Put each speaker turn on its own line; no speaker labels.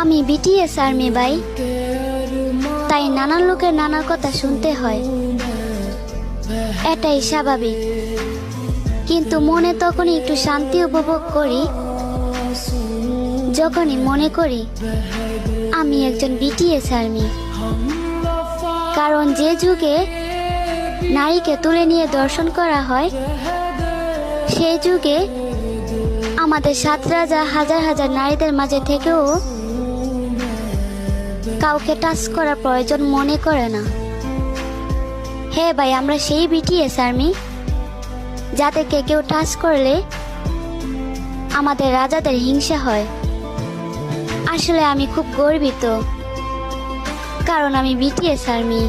আমি BTS army ভাই, তাই নানান লোকের নানা কথা শুনতে হয়, এটাই স্বাভাবিক। কিন্তু মনে তখনই একটু শান্তি উপভোগ করি যখনই মনে করি আমি একজন বিটিএস আর্মি। কারণ যে যুগে নারীকে তুলে নিয়ে দর্শন করা হয়, সেই যুগে আমাদের সাত রাজা হাজার হাজার নারীদের মাঝে থেকেও কাউকে টাচ করার প্রয়োজন মনে করে না। হ্যাঁ ভাই, আমরা সেই বিটিএস আর্মি যাদেরকে কেউ টাচ করলে আমাদের রাজাদের হিংসা হয়। আসলে আমি খুব গর্বিত, কারণ আমি বিটিএস আর্মি।